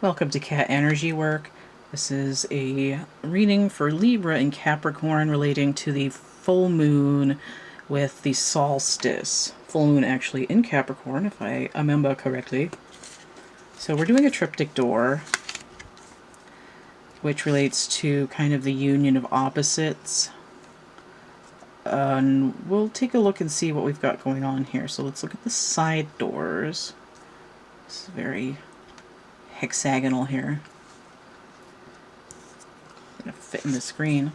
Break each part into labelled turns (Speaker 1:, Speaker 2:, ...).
Speaker 1: Welcome to Cat Energy Work. This is a reading for Libra and Capricorn relating to the full moon with the solstice. Full moon actually in Capricorn, if I remember correctly. So we're doing a triptych door, which relates to kind of the union of opposites. And we'll take a look and see what we've got going on here. So let's look at the side doors. This is very hexagonal here. Gonna fit in the screen.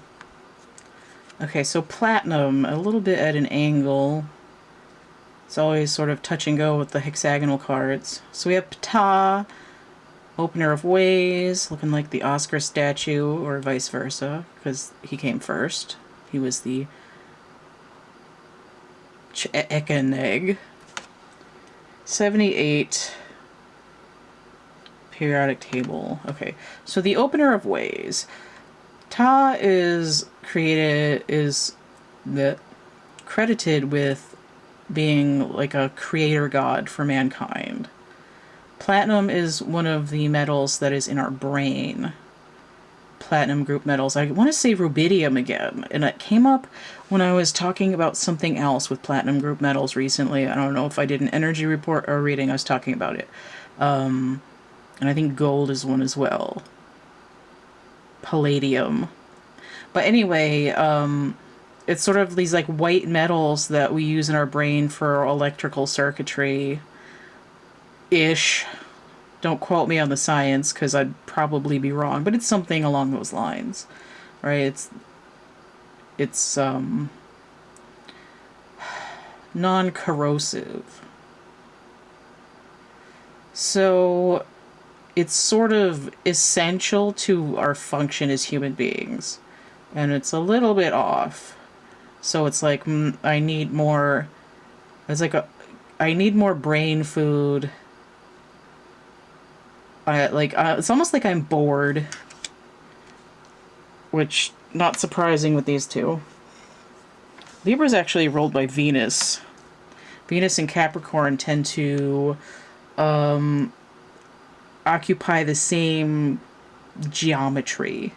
Speaker 1: Okay, so platinum, a little bit at an angle. It's always sort of touch and go with the hexagonal cards. So we have Ptah, opener of ways, looking like the Oscar statue, or vice versa, because he came first. He was the Ekaneg. 78. Periodic table. Okay, so the opener of ways. Ptah is credited with being like a creator god for mankind. Platinum is one of the metals that is in our brain. Platinum group metals. I want to say rubidium again, and it came up when I was talking about something else with platinum group metals recently. I don't know if I did an energy report or a reading. I was talking about it. And I think gold is one as well. Palladium. But anyway, it's sort of these like white metals that we use in our brain for electrical circuitry-ish. Don't quote me on the science, because I'd probably be wrong, but it's something along those lines, right? It's non-corrosive. So it's sort of essential to our function as human beings, and it's a little bit off. So it's like I need more. It's like I need more brain food. It's almost like I'm bored, which not surprising with these two. Libra's actually ruled by Venus. Venus and Capricorn tend to occupy the same geometry.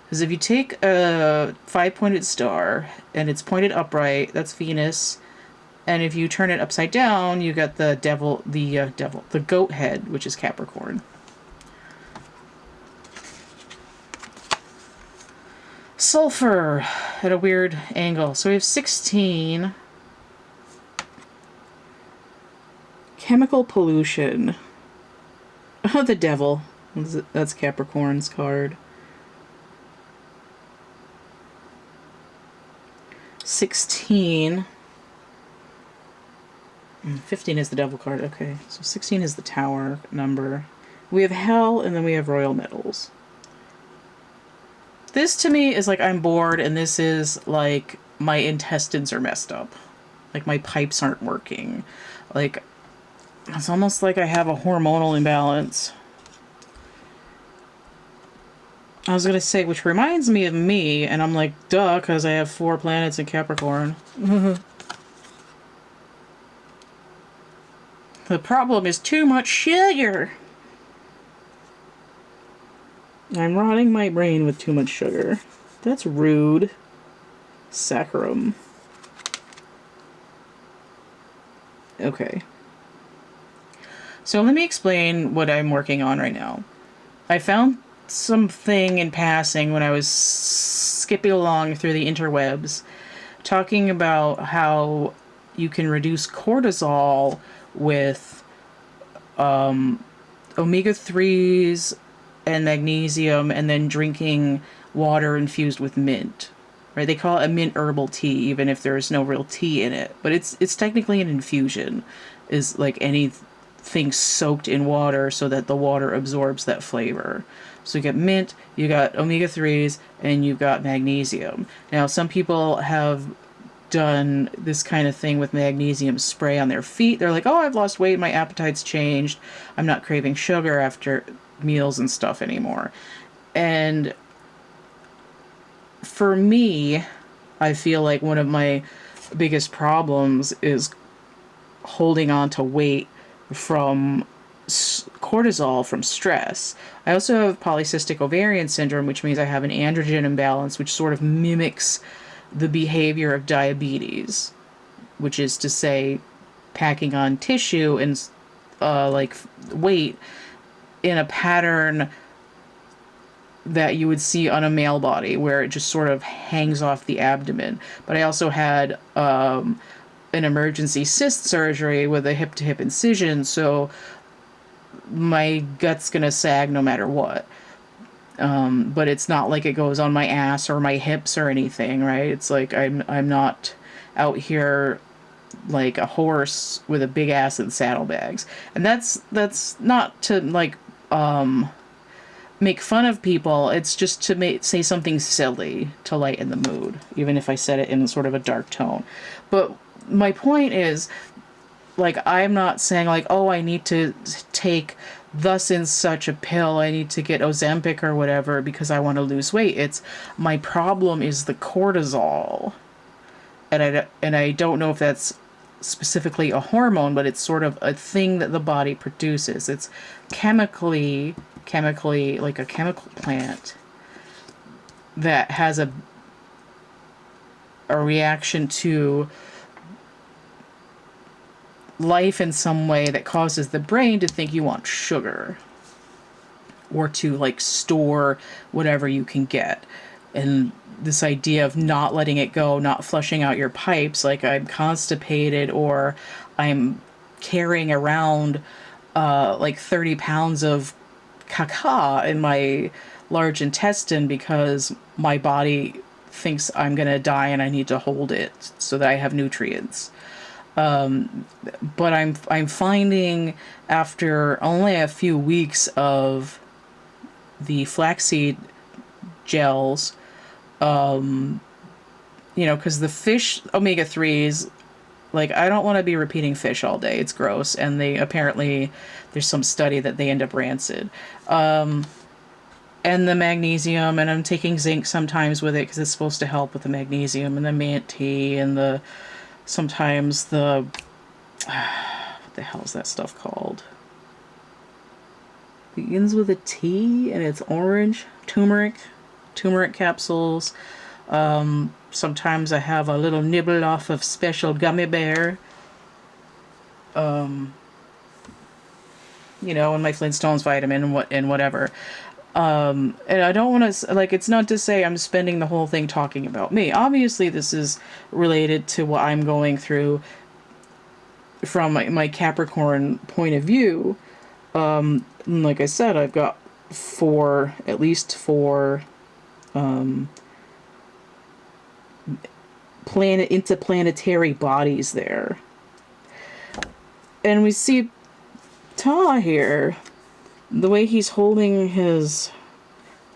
Speaker 1: Because if you take a 5-pointed star and it's pointed upright, that's Venus. And if you turn it upside down, you got the the goat head, which is Capricorn. Sulfur at a weird angle. So we have 16. Chemical pollution. Oh, the devil. That's Capricorn's card. 16. 15 is the devil card. Okay, so 16 is the tower number. We have hell, and then we have royal metals. This to me is like I'm bored, and this is like my intestines are messed up. Like my pipes aren't working. Like it's almost like I have a hormonal imbalance. I was gonna say, which reminds me of me, and I'm like, duh, because I have 4 planets in Capricorn. The problem is too much sugar. I'm rotting my brain with too much sugar. That's rude. Saccharum. Okay. So let me explain what I'm working on right now. I found something in passing when I was skipping along through the interwebs, talking about how you can reduce cortisol with omega-3s and magnesium, and then drinking water infused with mint. Right? They call it a mint herbal tea, even if there's no real tea in it. But it's technically an infusion. Is like anything soaked in water so that the water absorbs that flavor. So you get mint, you got omega-3s, and you've got magnesium. Now, some people have done this kind of thing with magnesium spray on their feet. They're like, oh, I've lost weight, my appetite's changed, I'm not craving sugar after meals and stuff anymore. And for me, I feel like one of my biggest problems is holding on to weight from cortisol from stress. I also have polycystic ovarian syndrome, which means I have an androgen imbalance, which sort of mimics the behavior of diabetes, which is to say, packing on tissue and like weight in a pattern that you would see on a male body, where it just sort of hangs off the abdomen. But I also had an emergency cyst surgery with a hip-to-hip incision, so my gut's gonna sag no matter what. But it's not like it goes on my ass or my hips or anything, right? It's like I'm not out here like a horse with a big ass and saddlebags. And that's not to like make fun of people. It's just to say something silly to lighten the mood, even if I said it in sort of a dark tone. But my point is, like, I'm not saying like, oh, I need to take thus and such a pill, I need to get Ozempic or whatever because I want to lose weight. It's my problem is the cortisol. And I don't know if that's specifically a hormone, but it's sort of a thing that the body produces. It's chemically like a chemical plant that has a reaction to life in some way that causes the brain to think you want sugar, or to like store whatever you can get. And this idea of not letting it go, not flushing out your pipes, like I'm constipated or I'm carrying around like 30 pounds of caca in my large intestine because my body thinks I'm gonna die and I need to hold it so that I have nutrients. But I'm finding after only a few weeks of the flaxseed gels, because the fish omega-3s, like, I don't want to be repeating fish all day. It's gross. And there's some study that they end up rancid. And the magnesium, and I'm taking zinc sometimes with it because it's supposed to help with the magnesium, and the mint tea, and sometimes what the hell is that stuff called? It begins with a T and it's orange. Turmeric capsules. Sometimes I have a little nibble off of special gummy bear. And my Flintstones vitamin and whatever. And I don't want to, like, it's not to say I'm spending the whole thing talking about me. Obviously, this is related to what I'm going through from my Capricorn point of view. Like I said, I've got at least four interplanetary bodies there. And we see Ta here, the way he's holding his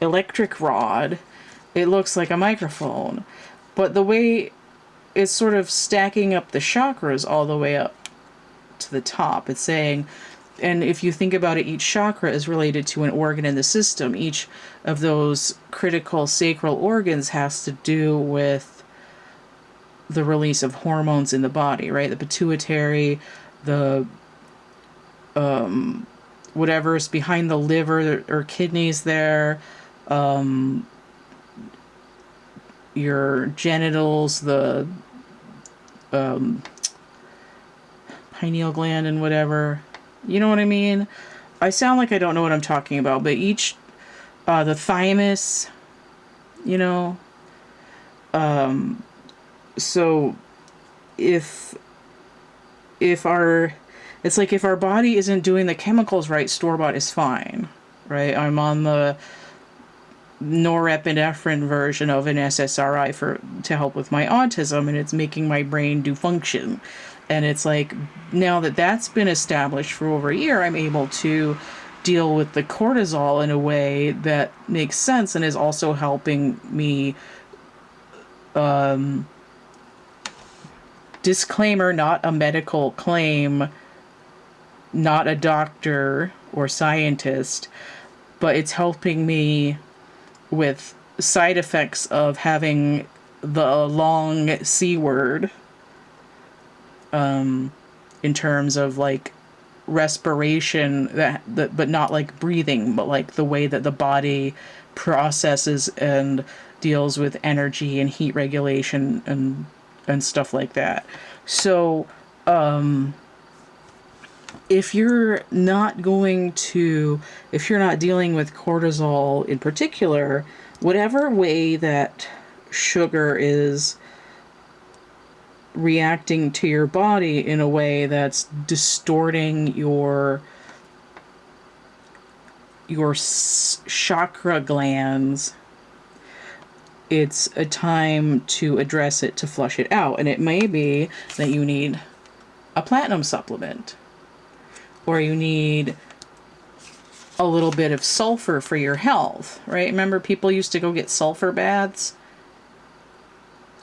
Speaker 1: electric rod, it looks like a microphone. But the way it's sort of stacking up the chakras all the way up to the top, it's saying, and if you think about it, each chakra is related to an organ in the system. Each of those critical sacral organs has to do with the release of hormones in the body, right? The pituitary, the whatever's behind the liver or kidneys there, your genitals, the pineal gland and whatever. You know what I mean? I sound like I don't know what I'm talking about, but each, the thymus, so if our body isn't doing the chemicals right, store-bought is fine, right? I'm on the norepinephrine version of an SSRI to help with my autism, and it's making my brain do function. And it's like, now that that's been established for over a year, I'm able to deal with the cortisol in a way that makes sense and is also helping me, disclaimer, not a medical claim, not a doctor or scientist, but it's helping me with side effects of having the long C word, in terms of like respiration, but not like breathing, but like the way that the body processes and deals with energy and heat regulation and stuff like that. So if you're not going to, if you're not dealing with cortisol in particular, whatever way that sugar is reacting to your body in a way that's distorting your chakra glands, it's a time to address it, to flush it out. And it may be that you need a platinum supplement, or you need a little bit of sulfur for your health, right? Remember, people used to go get sulfur baths?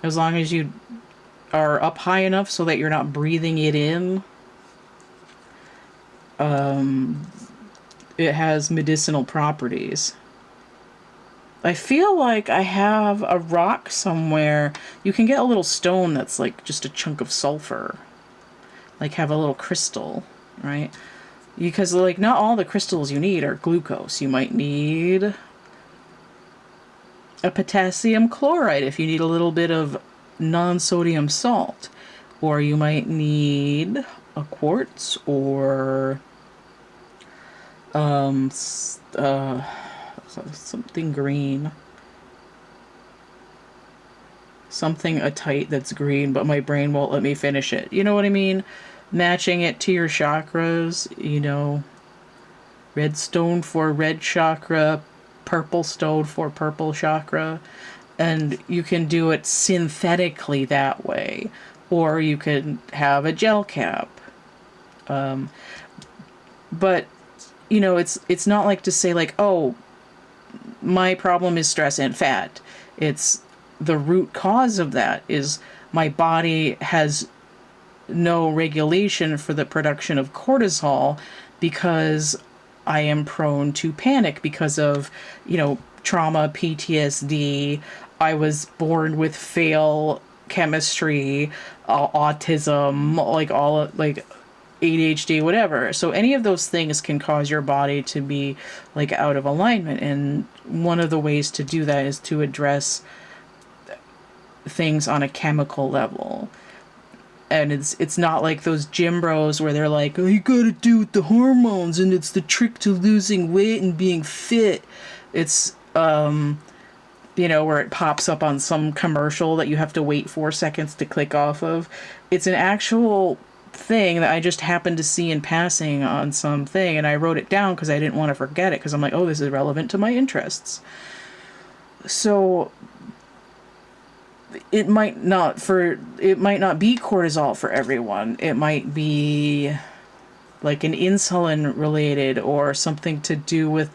Speaker 1: As long as you are up high enough so that you're not breathing it in. It has medicinal properties. I feel like I have a rock somewhere. You can get a little stone that's like just a chunk of sulfur. Like have a little crystal, right? Because like not all the crystals you need are glucose. You might need a potassium chloride if you need a little bit of non-sodium salt. Or you might need a quartz or something green. Something atite that's green, but my brain won't let me finish it. You know what I mean? Matching it to your chakras, you know. Red stone for red chakra, purple stone for purple chakra. And you can do it synthetically that way. Or you can have a gel cap. But, you know, it's not like to say like, oh, my problem is stress and fat. It's the root cause of that is my body has no regulation for the production of cortisol because I am prone to panic because of, you know, trauma, PTSD. I was born with fail chemistry, autism, like all like ADHD, whatever. So any of those things can cause your body to be like out of alignment. And one of the ways to do that is to address things on a chemical level. And it's not like those gym bros where they're like, oh, you gotta do with the hormones and it's the trick to losing weight and being fit. It's you know, where it pops up on some commercial that you have to wait 4 seconds to click off of. It's an actual thing that I just happened to see in passing on something, and I wrote it down because I didn't want to forget it, because I'm like, oh, this is relevant to my interests. So it might not be cortisol for everyone. It might be like an insulin related, or something to do with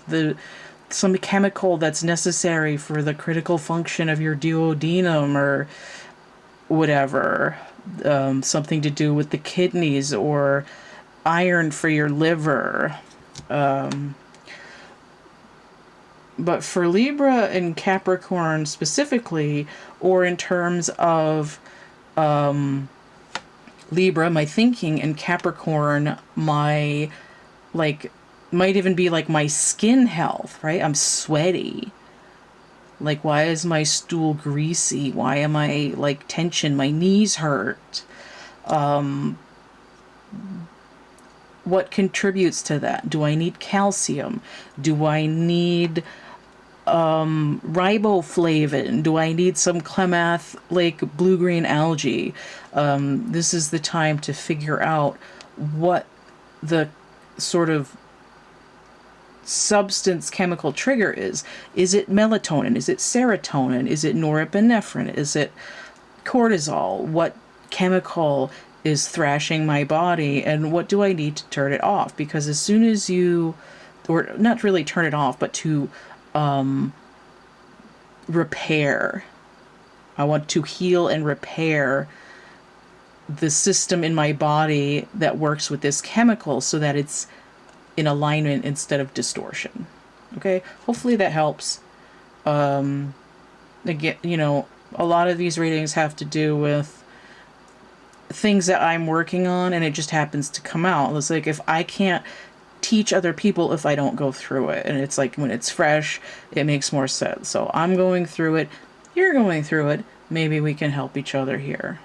Speaker 1: some chemical that's necessary for the critical function of your duodenum or whatever. Something to do with the kidneys or iron for your liver. But for Libra and Capricorn specifically, or in terms of Libra, my thinking, and Capricorn, my, like, might even be like my skin health, right? I'm sweaty. Like, why is my stool greasy? Why am I, like, tension? My knees hurt. What contributes to that? Do I need calcium? Do I need riboflavin? Do I need some Klamath, like, blue-green algae? This is the time to figure out what the sort of substance chemical trigger is. Is it melatonin? Is it serotonin? Is it norepinephrine? Is it cortisol? What chemical is thrashing my body, and what do I need to turn it off? Because as soon as you, or not really turn it off, but to repair, I want to heal and repair the system in my body that works with this chemical so that it's in alignment instead of distortion. Okay, hopefully that helps. Again, you know, a lot of these readings have to do with things that I'm working on, and it just happens to come out. It's like if I can't teach other people if I don't go through it, and it's like when it's fresh, it makes more sense. So I'm going through it, you're going through it, maybe we can help each other here.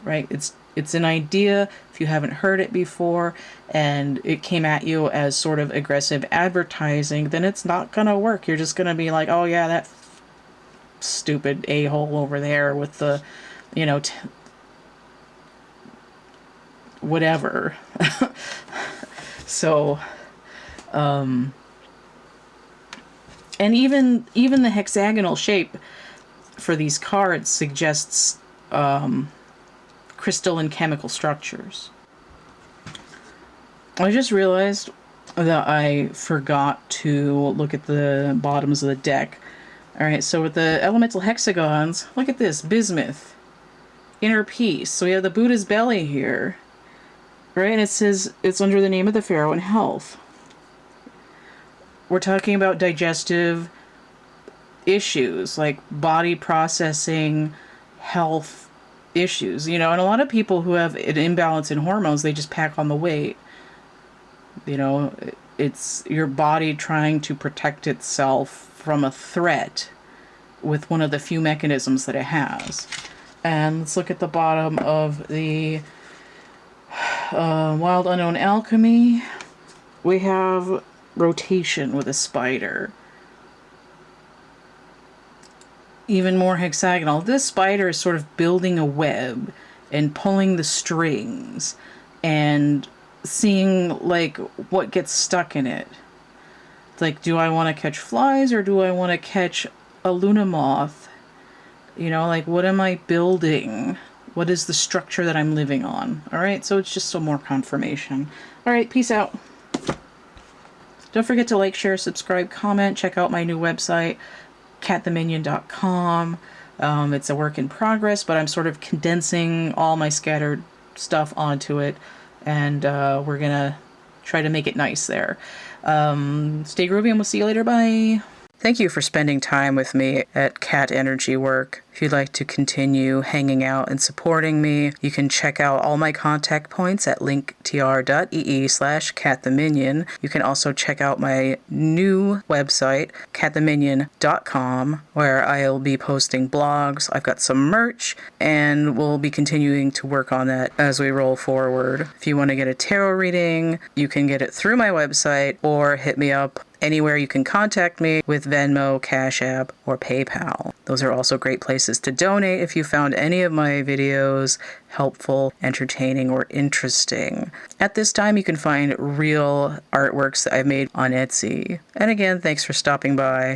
Speaker 1: Right? It's an idea. If you haven't heard it before and it came at you as sort of aggressive advertising, then it's not gonna work. You're just gonna be like, oh yeah, that stupid a-hole over there with the, you know, whatever. So, and even the hexagonal shape for these cards suggests crystal and chemical structures. I just realized that I forgot to look at the bottoms of the deck. Alright, so with the elemental hexagons, look at this, bismuth, inner peace. So we have the Buddha's belly here, right? And it says it's under the name of the pharaoh and health. We're talking about digestive issues, like body processing, health issues, you know, and a lot of people who have an imbalance in hormones, they just pack on the weight. You know, it's your body trying to protect itself from a threat with one of the few mechanisms that it has. And let's look at the bottom of the Wild Unknown Alchemy. We have rotation with a spider. Even more hexagonal. This spider is sort of building a web and pulling the strings and seeing like what gets stuck in it. It's like, do I want to catch flies or do I want to catch a Luna moth? You know, like what am I building? What is the structure that I'm living on? All right, so it's just some more confirmation. All right, peace out. Don't forget to like, share, subscribe, comment. Check out my new website, cattheminion.com. It's a work in progress, but I'm sort of condensing all my scattered stuff onto it, and we're gonna try to make it nice there. Stay groovy, and we'll see you later. Bye. Thank you for spending time with me at Cat Energy Work. If you'd like to continue hanging out and supporting me, you can check out all my contact points at linktr.ee/cattheminion. You can also check out my new website, cattheminion.com, where I'll be posting blogs. I've got some merch, and we'll be continuing to work on that as we roll forward. If you want to get a tarot reading, you can get it through my website or hit me up anywhere. You can contact me with Venmo, Cash App, or PayPal. Those are also great places to donate if you found any of my videos helpful, entertaining, or interesting. At this time, you can find real artworks that I've made on Etsy. And again, thanks for stopping by.